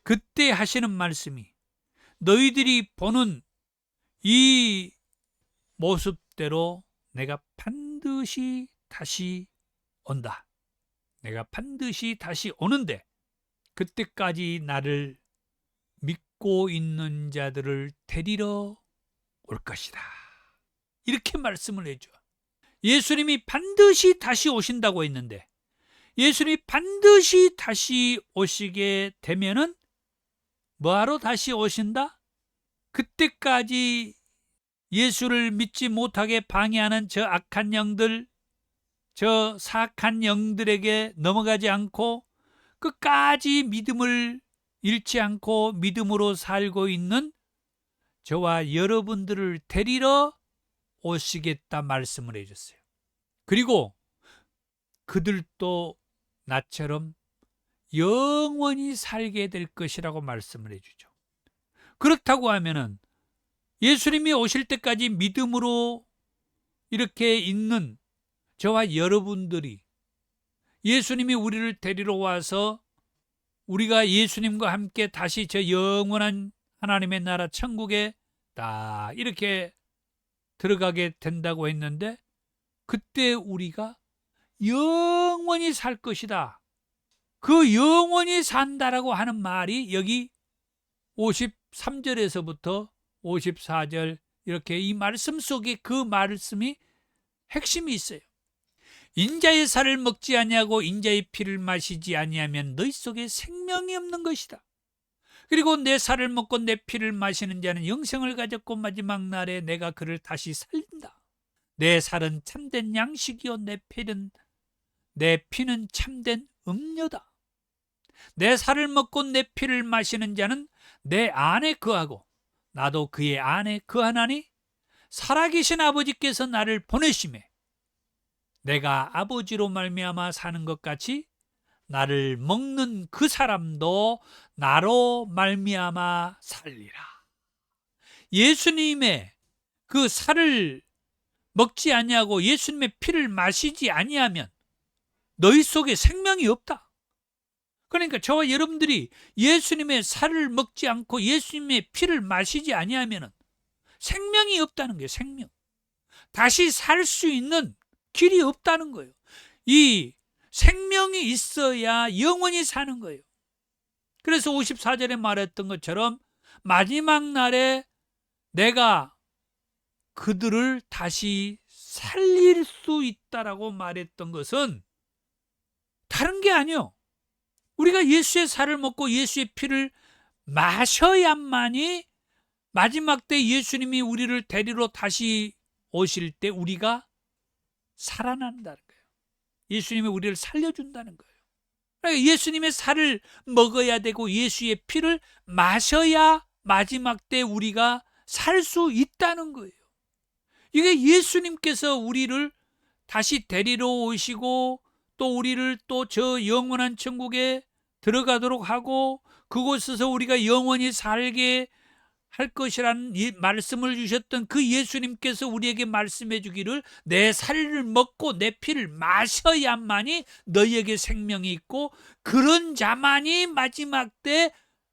그때 하시는 말씀이 너희들이 보는 이 모습대로 내가 반드시 다시 온다. 내가 반드시 다시 오는데 그때까지 나를 믿고 있는 자들을 데리러 올 것이다. 이렇게 말씀을 해줘. 예수님이 반드시 다시 오신다고 했는데, 예수님이 반드시 다시 오시게 되면은 뭐하러 다시 오신다? 그때까지 예수를 믿지 못하게 방해하는 저 악한 영들, 저 사악한 영들에게 넘어가지 않고 끝까지 믿음을 잃지 않고 믿음으로 살고 있는 저와 여러분들을 데리러 오시겠다 말씀을 해줬어요. 그리고 그들도 나처럼 영원히 살게 될 것이라고 말씀을 해주죠. 그렇다고 하면은 예수님이 오실 때까지 믿음으로 이렇게 있는 저와 여러분들이 예수님이 우리를 데리러 와서 우리가 예수님과 함께 다시 저 영원한 하나님의 나라 천국에 다 이렇게 들어가게 된다고 했는데, 그때 우리가 영원히 살 것이다. 그 영원히 산다라고 하는 말이 여기 53절에서부터 54절 이렇게 이 말씀 속에 그 말씀이 핵심이 있어요. 인자의 살을 먹지 아니하고 인자의 피를 마시지 아니하면 너희 속에 생명이 없는 것이다. 그리고 내 살을 먹고 내 피를 마시는 자는 영생을 가졌고 마지막 날에 내가 그를 다시 살린다. 내 살은 참된 양식이요 내 피는 참된 음료다. 내 살을 먹고 내 피를 마시는 자는 내 안에 거하고 나도 그의 안에 거하나니 살아계신 아버지께서 나를 보내심에 내가 아버지로 말미암아 사는 것 같이 나를 먹는 그 사람도 나로 말미암아 살리라. 예수님의 그 살을 먹지 아니하고 예수님의 피를 마시지 아니하면 너희 속에 생명이 없다. 그러니까 저와 여러분들이 예수님의 살을 먹지 않고 예수님의 피를 마시지 아니하면 생명이 없다는 거예요. 생명. 다시 살 수 있는 길이 없다는 거예요. 이 생명이 있어야 영원히 사는 거예요. 그래서 54절에 말했던 것처럼 마지막 날에 내가 그들을 다시 살릴 수 있다라고 말했던 것은 다른 게 아니요. 우리가 예수의 살을 먹고 예수의 피를 마셔야만이 마지막 때 예수님이 우리를 데리러 다시 오실 때 우리가 살아난다는 거예요. 예수님이 우리를 살려준다는 거예요. 그러니까 예수님의 살을 먹어야 되고 예수의 피를 마셔야 마지막 때 우리가 살 수 있다는 거예요. 이게 예수님께서 우리를 다시 데리러 오시고 또 우리를 또 저 영원한 천국에 들어가도록 하고 그곳에서 우리가 영원히 살게 할 것이라는 이 말씀을 주셨던 그 예수님께서 우리에게 말씀해 주기를 내 살을 먹고 내 피를 마셔야만이 너희에게 생명이 있고 그런 자만이 마지막 때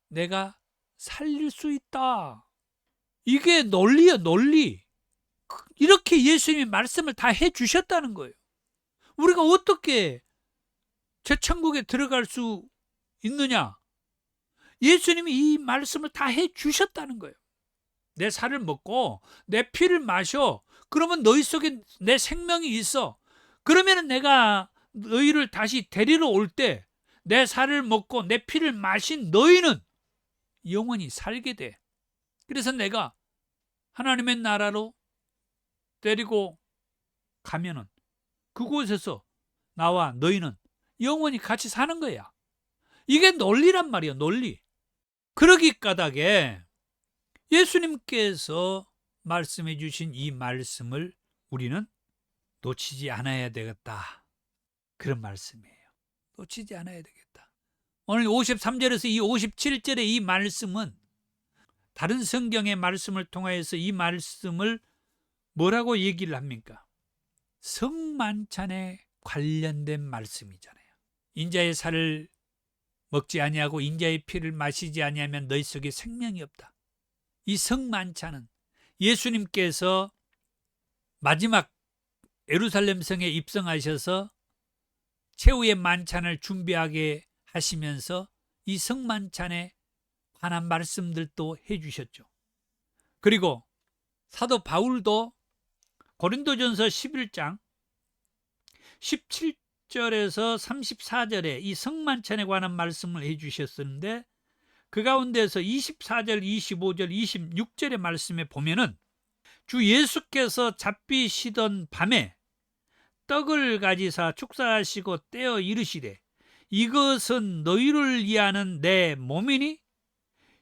내가 살릴 수 있다. 이게 논리야, 논리. 이렇게 예수님이 말씀을 다 해주셨다는 거예요. 우리가 어떻게 저 천국에 들어갈 수 있느냐? 예수님이 이 말씀을 다 해주셨다는 거예요. 내 살을 먹고 내 피를 마셔. 그러면 너희 속에 내 생명이 있어. 그러면 내가 너희를 다시 데리러 올 때 내 살을 먹고 내 피를 마신 너희는 영원히 살게 돼. 그래서 내가 하나님의 나라로 데리고 가면은 그곳에서 나와 너희는 영원히 같이 사는 거야. 이게 논리란 말이야, 논리. 그러기 까닭에 예수님께서 말씀해 주신 이 말씀을 우리는 놓치지 않아야 되겠다. 그런 말씀이에요. 놓치지 않아야 되겠다. 오늘 53절에서 이 57절의 이 말씀은 다른 성경의 말씀을 통하여서 이 말씀을 뭐라고 얘기를 합니까? 성만찬에 관련된 말씀이잖아요. 인자의 살을 먹지 아니하고 인자의 피를 마시지 아니하면 너희 속에 생명이 없다. 이 성만찬은 예수님께서 마지막 예루살렘 성에 입성하셔서 최후의 만찬을 준비하게 하시면서 이 성만찬에 관한 말씀들도 해주셨죠. 그리고 사도 바울도 고린도전서 11장 17절에서 34절에 이 성만찬에 관한 말씀을 해주셨었는데 그 가운데서 24절, 25절, 26절의 말씀에 보면은 주 예수께서 잡히시던 밤에 떡을 가지사 축사하시고 떼어 이르시되 이것은 너희를 위하는 내 몸이니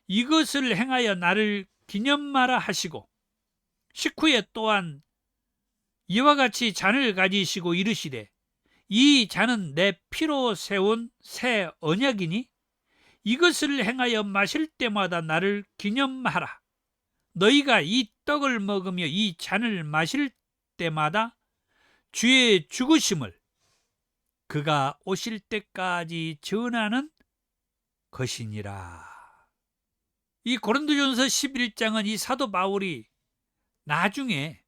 이것을 행하여 나를 기념하라 하시고 식후에 또한 이와 같이 잔을 가지시고 이르시되 이 잔은 내 피로 세운 새 언약이니 이것을 행하여 마실 때마다 나를 기념하라. 너희가 이 떡을 먹으며 이 잔을 마실 때마다 주의 죽으심을 그가 오실 때까지 전하는 것이니라. 이 고린도전서 11장은 이 사도 바울이 나중에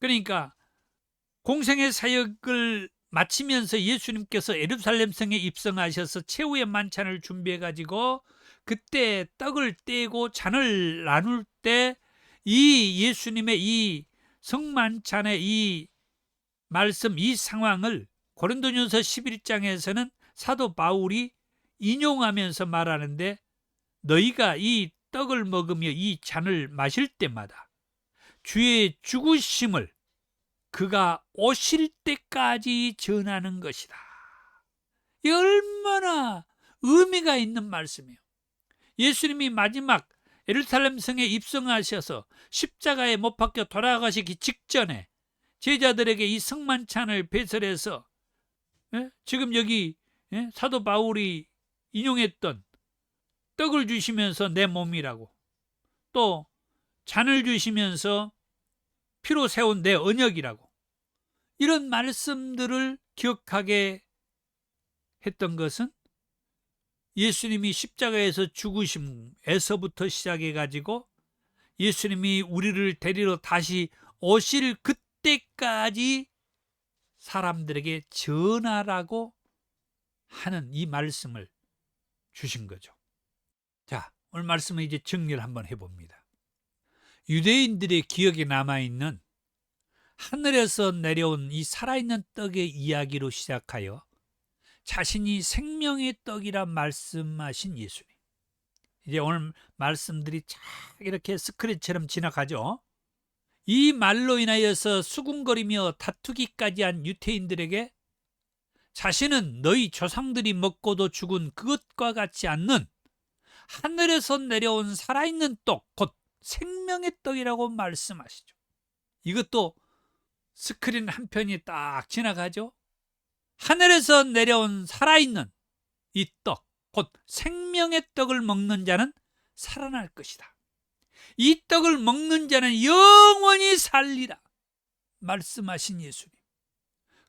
그러니까 공생의 사역을 마치면서 예수님께서 예루살렘 성에 입성하셔서 최후의 만찬을 준비해 가지고 그때 떡을 떼고 잔을 나눌 때 이 예수님의 이 성만찬의 이 말씀, 이 상황을 고린도전서 11장에서는 사도 바울이 인용하면서 말하는데, 너희가 이 떡을 먹으며 이 잔을 마실 때마다 주의 죽으심을 그가 오실 때까지 전하는 것이다. 이 얼마나 의미가 있는 말씀이에요. 예수님이 마지막 예루살렘 성에 입성하셔서 십자가에 못 박혀 돌아가시기 직전에 제자들에게 이 성만찬을 배설해서, 지금 여기 사도 바울이 인용했던 떡을 주시면서 내 몸이라고, 또 잔을 주시면서 피로 세운 내 언약이라고, 이런 말씀들을 기억하게 했던 것은 예수님이 십자가에서 죽으심에서부터 시작해 가지고 예수님이 우리를 데리러 다시 오실 그때까지 사람들에게 전하라고 하는 이 말씀을 주신 거죠. 자, 오늘 말씀을 이제 정리를 한번 해봅니다. 유대인들의 기억에 남아있는 하늘에서 내려온 이 살아있는 떡의 이야기로 시작하여 자신이 생명의 떡이라 말씀하신 예수님. 이제 오늘 말씀들이 쫙 이렇게 스크린처럼 지나가죠. 이 말로 인하여서 수군거리며 다투기까지 한 유대인들에게 자신은 너희 조상들이 먹고도 죽은 그것과 같지 않는 하늘에서 내려온 살아있는 떡, 곧 생명의 떡이라고 말씀하시죠. 이것도 스크린 한 편이 딱 지나가죠. 하늘에서 내려온 살아있는 이 떡, 곧 생명의 떡을 먹는 자는 살아날 것이다. 이 떡을 먹는 자는 영원히 살리라 말씀하신 예수님.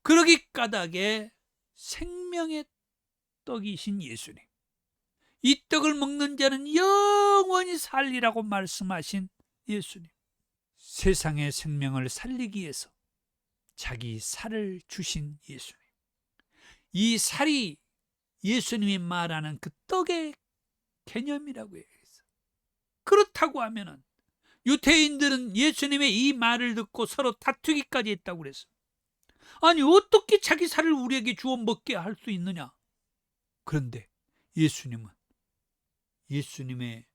그러기 까닭에 생명의 떡이신 예수님. 이 떡을 먹는 자는 영원히 살리라고 말씀하신 예수님. 세상의 생명을 살리기 위해서 자기 살을 주신 예수님. 이 살이 예수님이 말하는 그 떡의 개념이라고 해요. 그렇다고 하면은 유대인들은 예수님의 이 말을 듣고 서로 다투기까지 했다고 그랬어요. 아니, 어떻게 자기 살을 우리에게 주어 먹게 할 수 있느냐? 그런데 예수님은 예수님의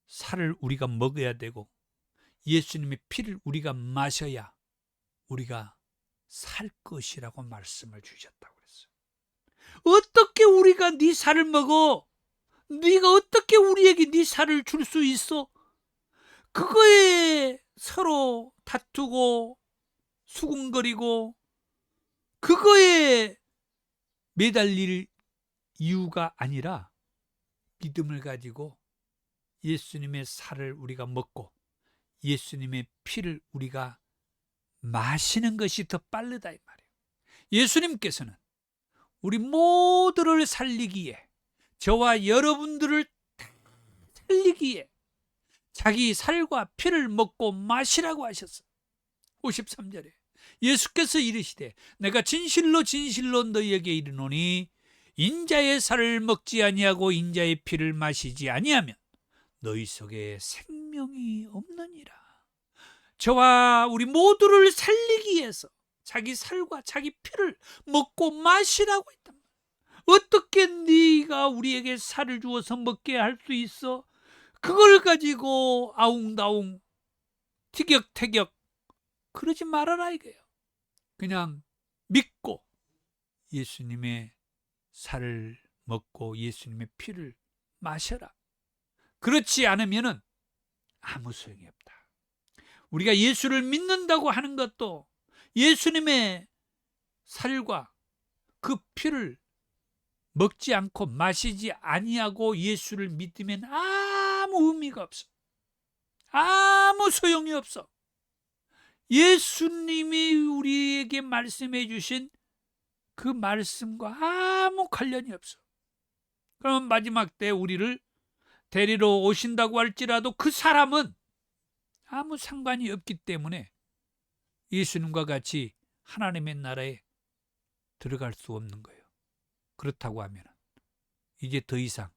살을 우리가 먹어야 되고 예수님의 피를 우리가 마셔야 우리가 살 것이라고 말씀을 주셨다고 그랬어요. 어떻게 우리가 네 살을 먹어? 네가 어떻게 우리에게 네 살을 줄 수 있어? 그거에 서로 다투고 수군거리고 그거에 매달릴 이유가 아니라 믿음을 가지고 예수님의 살을 우리가 먹고 예수님의 피를 우리가 마시는 것이 더 빠르다 이 말이에요. 예수님께서는 우리 모두를 살리기에, 저와 여러분들을 살리기에 자기 살과 피를 먹고 마시라고 하셨어요. 53절에 예수께서 이르시되 내가 진실로 진실로 너희에게 이르노니 인자의 살을 먹지 아니하고 인자의 피를 마시지 아니하면 너희 속에 생명이 없느니라. 저와 우리 모두를 살리기 위해서 자기 살과 자기 피를 먹고 마시라고 했단 말이야. 어떻게 네가 우리에게 살을 주어서 먹게 할 수 있어? 그걸 가지고 아웅다웅 티격태격 그러지 말아라 이거예요. 그냥 믿고 예수님의 살을 먹고 예수님의 피를 마셔라. 그렇지 않으면은 아무 소용이 없다. 우리가 예수를 믿는다고 하는 것도 예수님의 살과 그 피를 먹지 않고 마시지 아니하고 예수를 믿으면 아무 의미가 없어. 아무 소용이 없어. 예수님이 우리에게 말씀해 주신 그 말씀과 아무 관련이 없어. 그러면 마지막 때 우리를 데리러 오신다고 할지라도 그 사람은 아무 상관이 없기 때문에 예수님과 같이 하나님의 나라에 들어갈 수 없는 거예요. 그렇다고 하면 이제 더 이상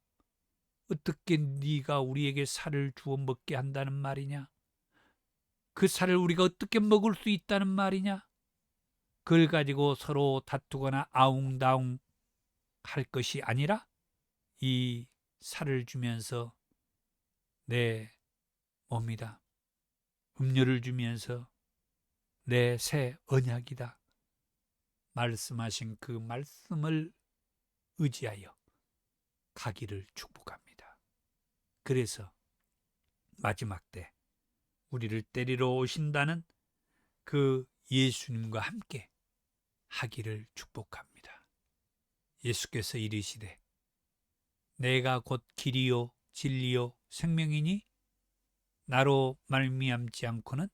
어떻게 네가 우리에게 살을 주어 먹게 한다는 말이냐? 그 살을 우리가 어떻게 먹을 수 있다는 말이냐? 그걸 가지고 서로 다투거나 아웅다웅 할 것이 아니라 이 살을 주면서 내 몸이다. 음료를 주면서 내 새 언약이다. 말씀하신 그 말씀을 의지하여 가기를 축복합니다. 그래서 마지막 때 우리를 때리러 오신다는 그 예수님과 함께 하기를 축복합니다. 예수께서 이르시되 내가 곧 길이요 진리요 생명이니 나로 말미암지 않고는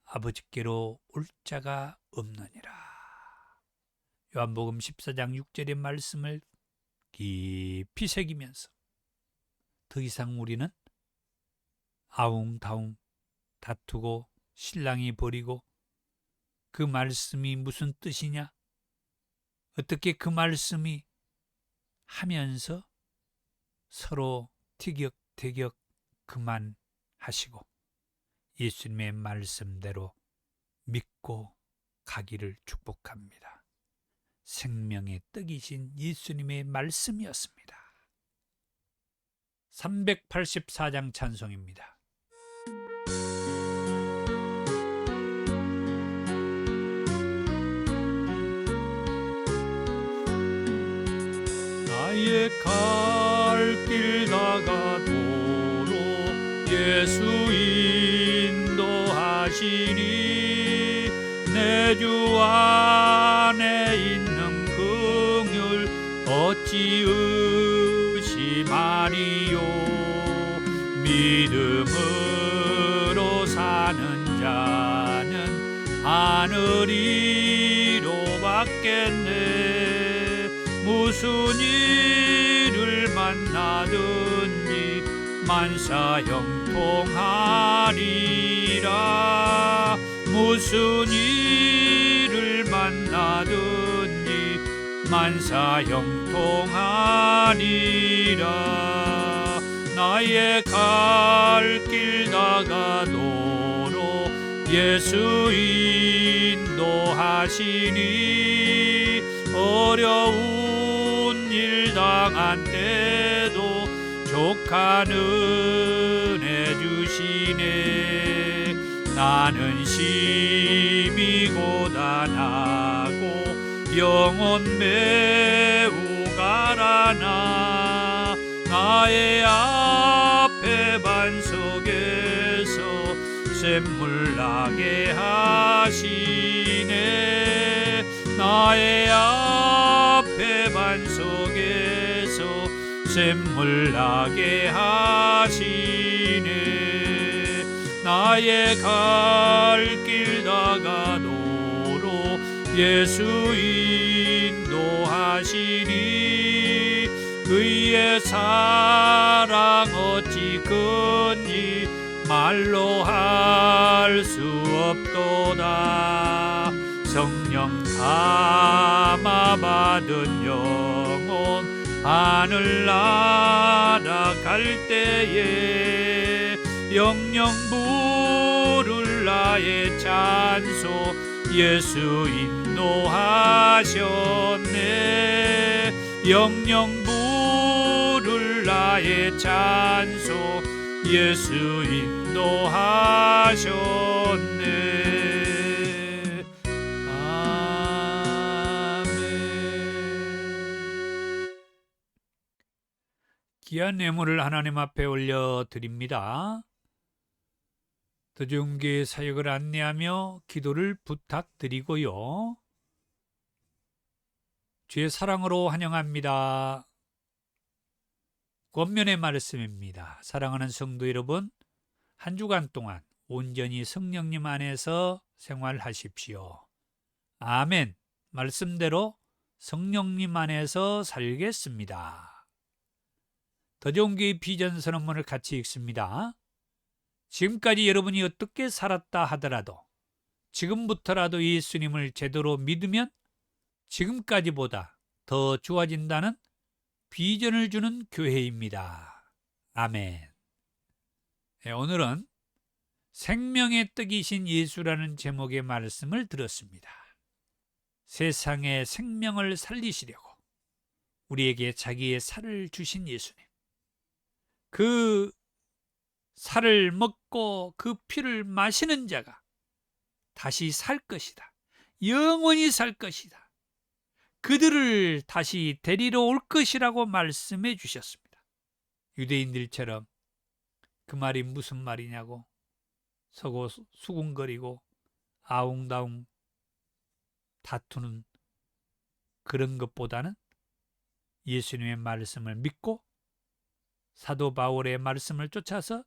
아버지께로 올 자가 없느니라. 요한복음 14장 6절의 말씀을 깊이 새기면서 더 이상 우리는 아웅다웅 다투고 신랑이 버리고 그 말씀이 무슨 뜻이냐? 어떻게 그 말씀이 하면서 서로 티격태격 그만하시고 예수님의 말씀대로 믿고 가기를 축복합니다. 생명의 떡이신 예수님의 말씀이었습니다. 384장 찬송입니다. 나의 갈 길 다가도록 예수 인도하시니 내 주 안에 있는 긍휼 어찌 의심하리요. 믿음으로 사는 자는 하늘이로 받겠네. 무슨 일을 만나든지 만사형통하리라. 무슨 일을 만나든지 만사형통하리라. 나의 갈 길 다가도록 예수 인도하시니 어려운 일 당한 때도 족한 은혜 주시네. 나는 심히 고단하고 영혼 매우 가라나 나의 앞에 반석에서 샘물 나게 하시네. 나의 앞에 반석에서 샘물 나게 하시네. 나의 갈 길 다가도록 예수 인도하시니 그의 사랑 어찌 큰지 말로 할 수 없도다. 성령 감화 받은 영혼 하늘 날아갈 때에 영영 부를 나의 찬소 예수 인도하셨네. 영영 부를 나의 찬소 예수 인도하셨네. 아멘. 귀한 예물을 하나님 앞에 올려드립니다. 더 좋은 교회 사역을 안내하며 기도를 부탁드리고요. 주의 사랑으로 환영합니다. 권면의 말씀입니다. 사랑하는 성도 여러분, 한 주간 동안 온전히 성령님 안에서 생활하십시오. 아멘. 말씀대로 성령님 안에서 살겠습니다. 더 좋은 교회 비전 선언문을 같이 읽습니다. 지금까지 여러분이 어떻게 살았다 하더라도 지금부터라도 예수님을 제대로 믿으면 지금까지보다 더 좋아진다는 비전을 주는 교회입니다. 아멘. 네, 오늘은 생명의 떡이신 예수라는 제목의 말씀을 들었습니다. 세상의 생명을 살리시려고 우리에게 자기의 살을 주신 예수님. 그 살을 먹고 그 피를 마시는 자가 다시 살 것이다. 영원히 살 것이다. 그들을 다시 데리러 올 것이라고 말씀해 주셨습니다. 유대인들처럼 그 말이 무슨 말이냐고 서고 수군거리고 아웅다웅 다투는 그런 것보다는 예수님의 말씀을 믿고 사도 바울의 말씀을 쫓아서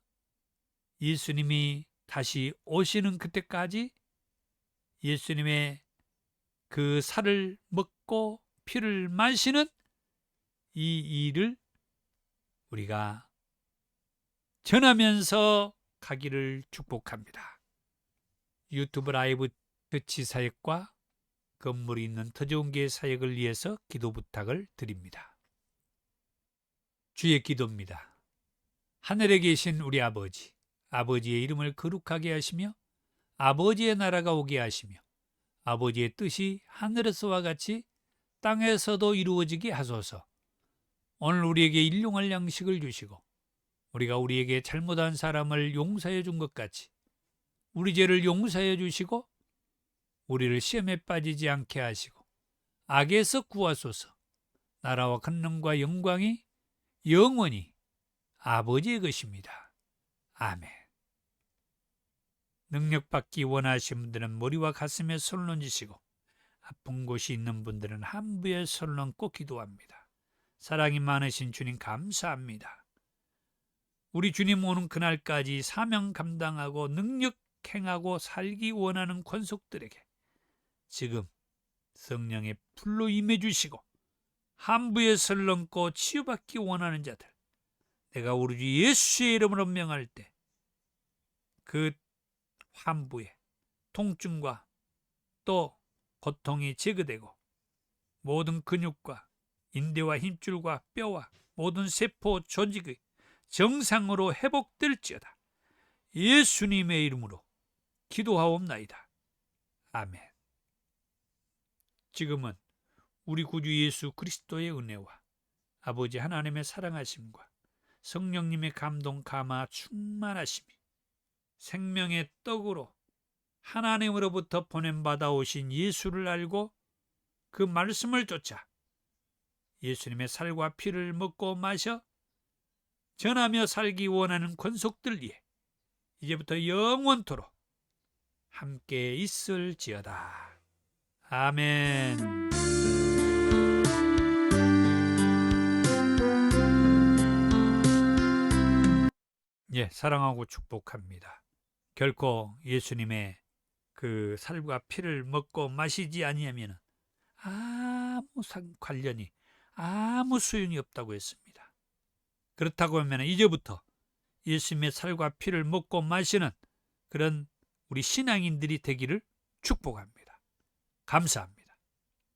예수님이 다시 오시는 그때까지 예수님의 그 살을 먹고 피를 마시는 이 일을 우리가 전하면서 가기를 축복합니다. 유튜브 라이브 터치 사역과 건물이 있는 더 좋은 교회 사역을 위해서 기도 부탁을 드립니다. 주의 기도입니다. 하늘에 계신 우리 아버지, 아버지의 이름을 거룩하게 하시며 아버지의 나라가 오게 하시며 아버지의 뜻이 하늘에서와 같이 땅에서도 이루어지게 하소서. 오늘 우리에게 일용할 양식을 주시고 우리가 우리에게 잘못한 사람을 용서해 준 것 같이 우리 죄를 용서해 주시고 우리를 시험에 빠지지 않게 하시고 악에서 구하소서. 나라와 권능과 영광이 영원히 아버지의 것입니다. 아멘. 능력받기 원하시는 분들은 머리와 가슴에 손을 얹으시고 아픈 곳이 있는 분들은 함부에 손을 얹고 기도합니다. 사랑이 많으신 주님 감사합니다. 우리 주님 오는 그날까지 사명 감당하고 능력 행하고 살기 원하는 권속들에게 지금 성령의 불로 임해 주시고 함부에 손을 얹고 치유받기 원하는 자들, 내가 우리 주 예수의 이름으로 명할 때 그 함부에 통증과 또 고통이 제거되고 모든 근육과 인대와 힘줄과 뼈와 모든 세포 조직이 정상으로 회복될지어다. 예수님의 이름으로 기도하옵나이다. 아멘. 지금은 우리 구주 예수 그리스도의 은혜와 아버지 하나님의 사랑하심과 성령님의 감동 감화 충만하심이 생명의 떡으로 하나님으로부터 보냄받아 오신 예수를 알고 그 말씀을 쫓아 예수님의 살과 피를 먹고 마셔 전하며 살기 원하는 권속들 위해 이제부터 영원토록 함께 있을지어다. 아멘. 예, 사랑하고 축복합니다. 결코 예수님의 그 살과 피를 먹고 마시지 아니하면 아무 관련이 아무 소용이 없다고 했습니다. 그렇다고 하면 이제부터 예수님의 살과 피를 먹고 마시는 그런 우리 신앙인들이 되기를 축복합니다. 감사합니다.